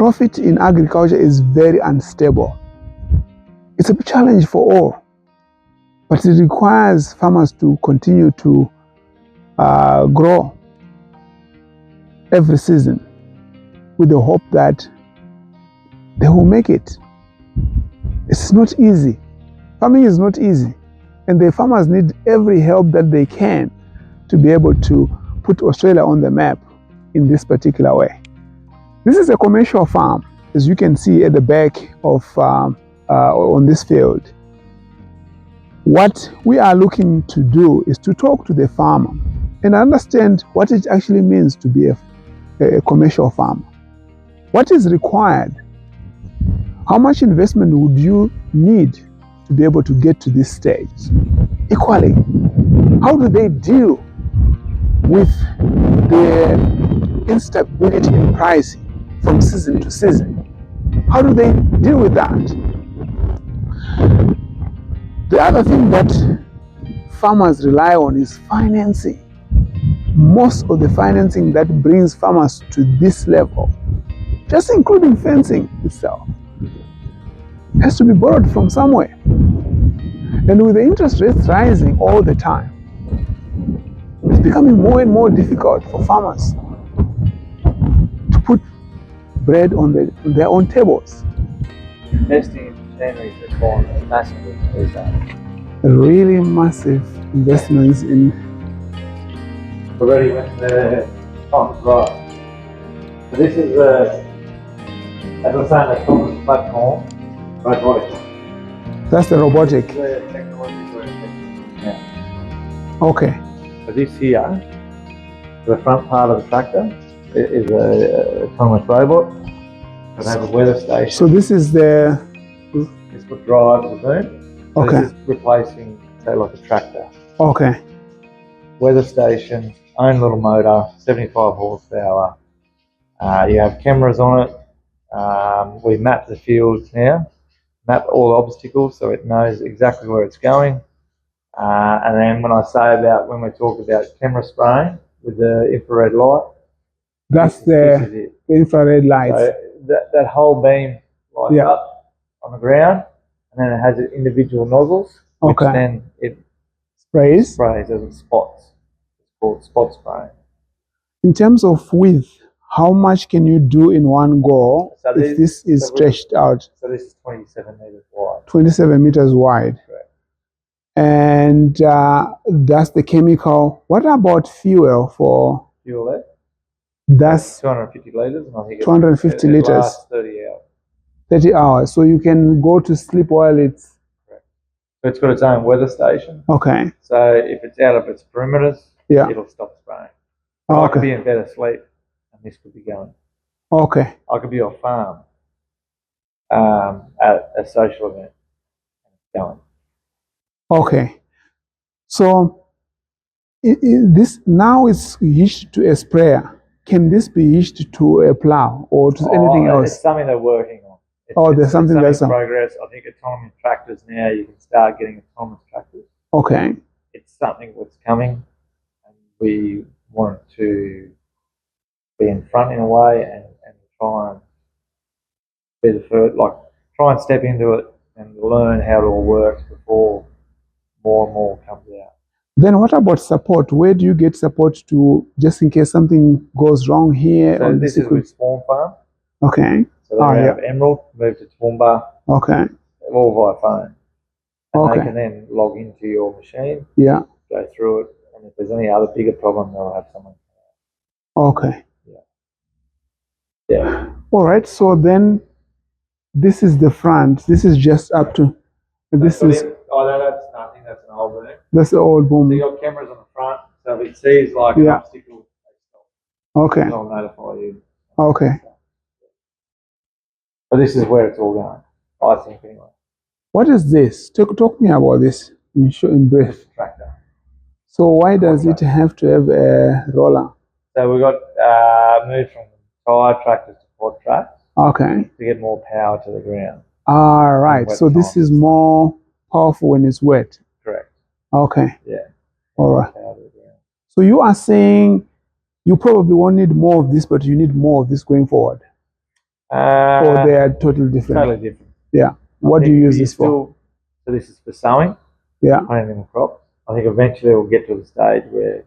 Profit in agriculture is very unstable. It's a challenge for all, but it requires farmers to continue to grow every season with the hope that they will make it. It's not easy. Farming is not easy, and the farmers need every help that they can to be able to put Australia on the map in this particular way. This is a commercial farm, as you can see at the back of on this field. What we are looking to do is to talk to the farmer and understand what it actually means to be a commercial farmer. What is required? How much investment would you need to be able to get to this stage? Equally, how do they deal with the instability in pricing from season to season? How do they deal with that? The other thing that farmers rely on is financing. Most of the financing that brings farmers to this level, just including fencing itself, has to be borrowed from somewhere. And with the interest rates rising all the time, it's becoming more and more difficult for farmers to put bread on their own tables. Investing in machinery has gone massively these days. Really massive investments in. Already when the time is right. So this is as I was saying, a common platform, robotic. That's the robotic. The technology we're investing in now. Okay. So this here, the front part of the tractor is a autonomous robot that has a weather station. So this is the. It's what drives the boom. So Okay. This is replacing, say, like a tractor. Okay. Weather station, own little motor, 75 horsepower. You have cameras on it. We map the fields now, map all the obstacles so it knows exactly where it's going. And then when we talk about camera spraying with the infrared light, That's this is it. The infrared lights. So that whole beam lights up on the ground, and then it has individual nozzles, which then it sprays as it spots. It's called spot spraying. In terms of width, how much can you do in one go if this is stretched out? So this is 27 meters wide. 27 meters wide. Correct. And that's the chemical. What about fuel for? Fuel there? That's 250 liters, and I think 250 it liters. lasts 30 hours. 30 hours. So you can go to sleep while it's. Correct. So it's got its own weather station. Okay. So if it's out of its perimeters, it'll stop spraying. I could be in better sleep, and this could be going. Okay. I could be off farm at a social event, and it's going. Okay. So this now is hitched to a sprayer. Can this be hitched to a plow or to anything else? It's something they're working on. There's something that's in progress. I think autonomous tractors now, you can start getting autonomous tractors. Okay. It's something that's coming, and we want to be in front in a way and try and be the first, try and step into it and learn how it all works before more and more comes out. Then what about support? Where do you get support to, just in case something goes wrong here? So this is with Swarm Farm. Okay. So they have Emerald, move to Toowoomba. Okay. All via phone. And they can then log into your machine. Yeah. Go through it, and if there's any other bigger problem, they'll have someone. Okay. Yeah. All right. So then, this is the front. This is just up to. This is. That's nothing. That's an old boom. That's the old boom. So you got cameras on the front, so if it sees like an obstacle, it'll notify you. Okay. But this is where it's all going, I think, anyway. What is this? Talk me about this in brief. Tractor. So why does it have to have a roller? So we got moved from tire tractors to quad tracks. Okay. To get more power to the ground. All right. So this is more powerful when it's wet. Correct. Okay. Yeah. All right. So you are saying you probably won't need more of this, but you need more of this going forward. or they are totally different? Totally different. Yeah. What do you use this for? So this is for sowing. Yeah. Planting a crop. I think eventually we'll get to the stage where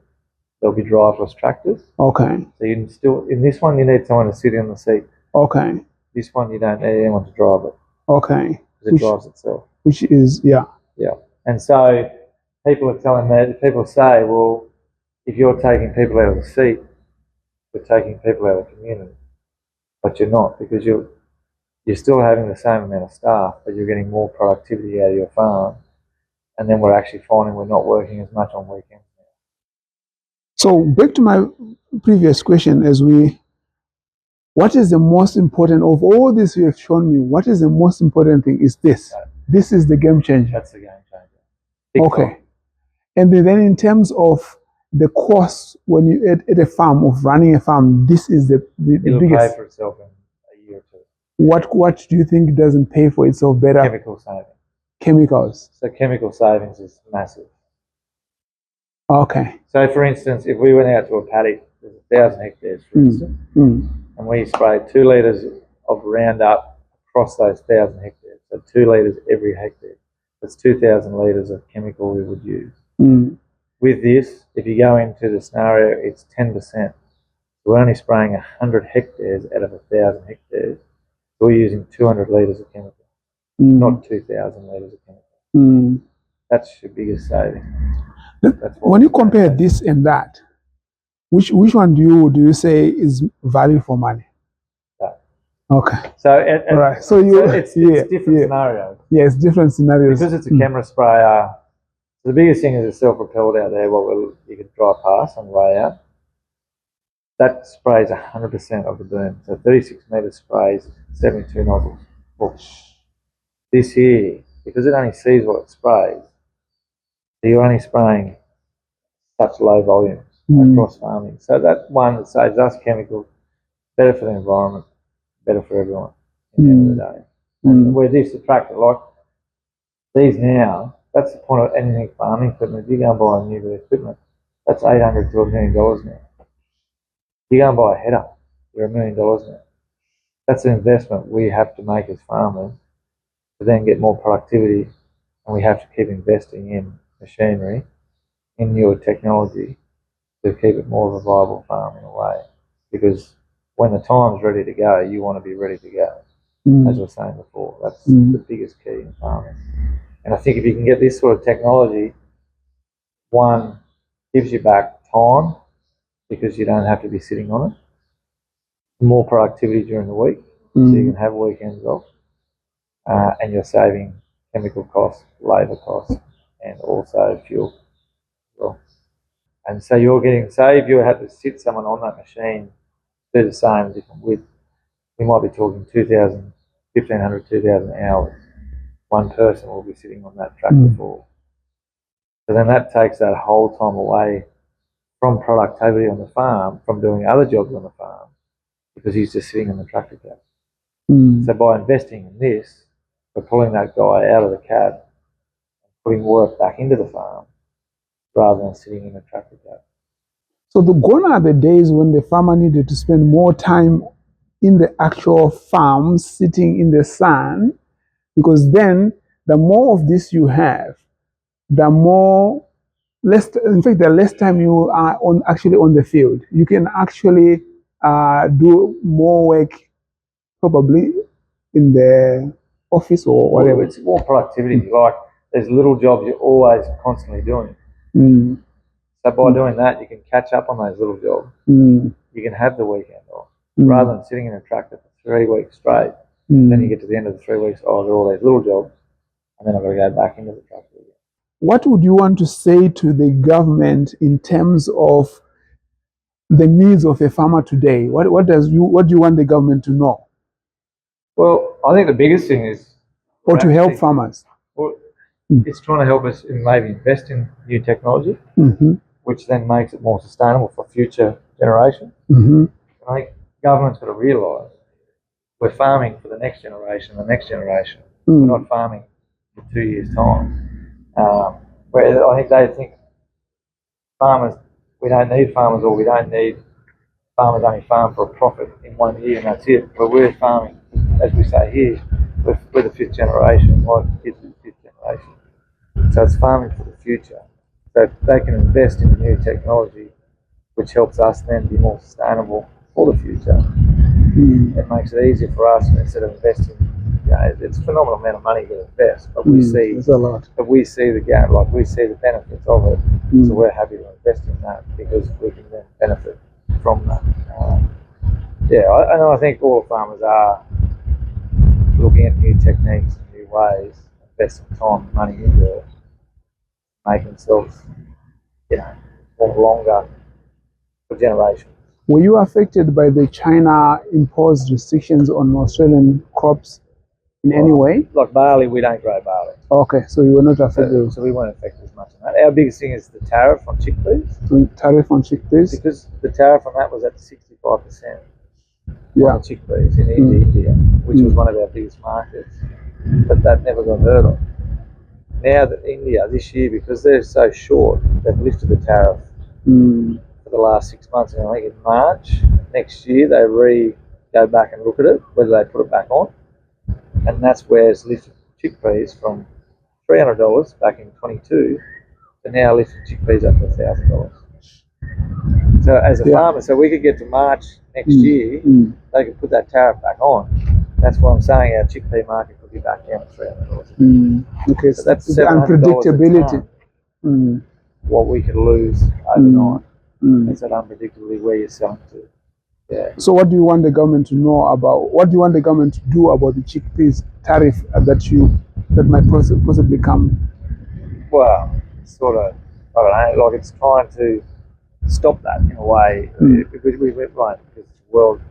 there'll be driverless tractors. Okay. So you can still, in this one, you need someone to sit in the seat. Okay. This one, you don't need anyone to drive it. Okay. Because it drives itself. Which is, yeah. Yeah. And so people are telling me, people say, well, if you're taking people out of the seat, you're taking people out of the community. But you're not, because you're still having the same amount of staff, but you're getting more productivity out of your farm. And then we're actually finding we're not working as much on weekends now. So back to my previous question, what is the most important of all this you have shown me? What is the most important thing? Is this? Right. This is the game changer. That's the game changer. Big okay. time. And then in terms of the cost when you at a farm of running a farm, this is the It'll biggest. pay for itself in a year or two. What do you think doesn't pay for itself better? Chemical savings. Chemicals. So chemical savings is massive. Okay. So for instance, if we went out to a paddock, there's 1,000 hectares, for instance, and we sprayed 2 litres of Roundup across those 1,000 hectares, so 2 litres every hectare. That's 2,000 litres of chemical we would use. With this, if you go into the scenario, it's 10%. We're only spraying 100 hectares out of 1,000 hectares. We're using 200 litres of chemical, not 2,000 litres of chemical. That's your biggest saving. When you compare this and that, which one do you say is value for money? That. Okay. So right. So it's different scenarios. Yeah, it's different scenarios. Because it's a camera sprayer. The biggest thing is it's self-propelled out there. You could drive past on the way out. That sprays 100% of the boom. So 36 metres sprays 72 nozzles. This here, because it only sees what it sprays, so you're only spraying such low volumes across farming. So that one that saves us chemicals, better for the environment, better for everyone at the end of the day. And where this attracted, like these now, that's the point of anything farming equipment. If you go and buy a new equipment, that's $800 to $1 million now. If you go and buy a header, you're $1 million now. That's an investment we have to make as farmers to then get more productivity, and we have to keep investing in machinery, in newer technology, to keep it more of a viable farm in a way. Because when the time's ready to go, you want to be ready to go. As I was saying before, that's the biggest key in farming. And I think if you can get this sort of technology, one, gives you back time because you don't have to be sitting on it. More productivity during the week, so you can have weekends off. And you're saving chemical costs, labour costs, and also fuel as well. And so you're getting, say if you had to sit someone on that machine, do the same different width, we might be talking 2,000, 1,500, 2,000 hours. One person will be sitting on that tractor for. So then that takes that whole time away from productivity on the farm, from doing other jobs on the farm, because he's just sitting in the tractor cab. So by investing in this, we're pulling that guy out of the cab and putting work back into the farm rather than sitting in a tractor cab. So gone are the days when the farmer needed to spend more time in the actual farm, sitting in the sun, because then the more of this you have, the less time you are actually on the field. You can actually do more work probably in the office or whatever. It's more productivity. Like there's little jobs you're always constantly doing. So by doing that, you can catch up on those little jobs. You can have the weekend off rather than sitting in a tractor for 3 weeks straight. Then you get to the end of the 3 weeks, oh, there are all these little jobs, and then I've got to go back into the tractor again. What would you want to say to the government in terms of the needs of a farmer today? What do you want the government to know? Well, I think the biggest thing is, or to help farmers. Well, it's trying to help us in maybe invest in new technology, which then makes it more sustainable for future generations. I think government's got to realise we're farming for the next generation, We're not farming for 2 years' time. Where I think they think farmers, we don't need farmers, or we don't need farmers only farm for a profit in 1 year and that's it. But we're farming, as we say here, we're the fifth generation, my kids are the fifth generation. So it's farming for the future. So they can invest in new technology, which helps us then be more sustainable for the future. It makes it easier for us instead of investing. It's a phenomenal amount of money to invest, but we see it's a lot. But we see the we see the benefits of it. So we're happy to invest in that because we can then benefit from that. I think all farmers are looking at new techniques and new ways, investing time and money into it, making themselves, more longer for generations. Were you affected by the China imposed restrictions on Australian crops in any way? Like barley, we don't grow barley. Okay, so you were not affected. So we weren't affected as much on that. Our biggest thing is the tariff on chickpeas. Tariff on chickpeas? Because the tariff on that was at 65%. Yeah. On the chickpeas in India, which was one of our biggest markets. But that never got heard of. Now that India, this year, because they're so short, they've lifted the tariff for the last 6 months. And I think in March next year, they go back and look at it, whether they put it back on. And that's where it's lifted chickpeas from $300 back in 22 to now lifted chickpeas up to $1,000. So as a farmer, so we could get to March next year, they could put that tariff back on. That's what I'm saying, our chickpea market could be back down to $300. Okay, so that's the unpredictability. What we could lose overnight. It's that unpredictability where you're selling to. Yeah. So what do you want the government to know about, what do you want the government to do about the chickpeas tariff that might possibly come? Well, sort of, I don't know, like it's trying to stop that in a way. We went right because it's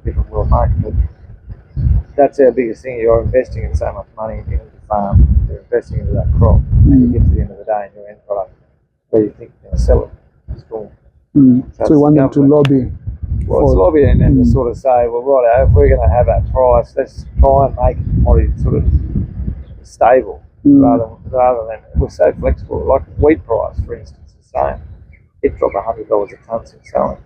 different world market, but that's our biggest thing. You're investing in so much money into the farm, you're investing into that crop, and you get to the end of the day and your end product where you think you're going to sell it. It's gone. So you want them to lobby? Well, it's lobbying and to sort of say, well, right, if we're going to have our price, let's try and make commodity sort of stable rather than we're so flexible. Like wheat price, for instance, is the same. It dropped $100 a tonne since selling.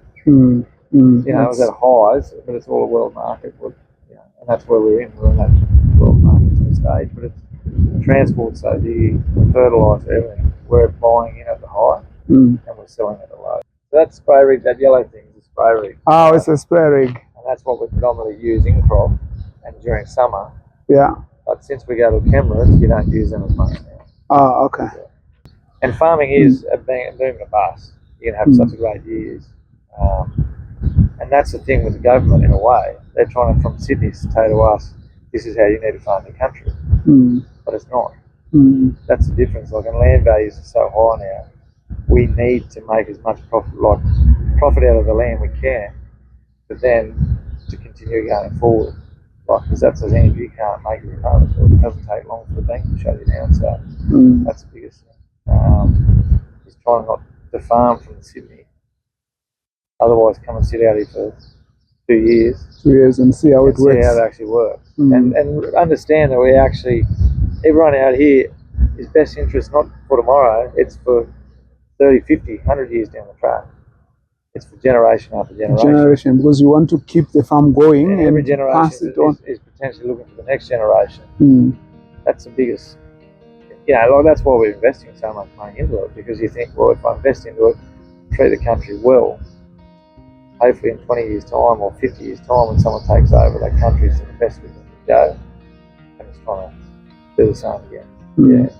It was at highs, but it's all a world market. And that's where we're in. We're in that world market stage, but it's transport so big, fertiliser, everything. We're buying in at the high and we're selling at the low. So that spray rig, that yellow thing, is a spray rig. Oh, it's a spray rig. And that's what we predominantly use in crop and during summer. Yeah. But since we go to cameras, you don't use them as much now. Oh, okay. And farming is a boom and a bust. You can have such great years. And that's the thing with the government in a way. They're trying to, from Sydney, to say to us, this is how you need to farm your country. But it's not. That's the difference. Like, and land values are so high now. We need to make as much profit out of the land we can, but then to continue going forward. Because that's the thing, if you can't make it recover, so it doesn't take long for the bank to shut you down. So that's the biggest thing. Just trying not to farm from Sydney. Otherwise, come and sit out here for 2 years. 2 years and see how it works. See how it actually works. And understand that everyone out here is best interest not for tomorrow, it's for 30, 50, 100 years down the track. It's for generation after generation. Because you want to keep the farm going and every generation pass it on. Is potentially looking for the next generation. That's the biggest. That's why we're investing so much money into it, because you think, well, if I invest into it, treat the country well, hopefully in 20 years' time or 50 years' time, when someone takes over, that country's in the best we can go, and it's trying to do the same again.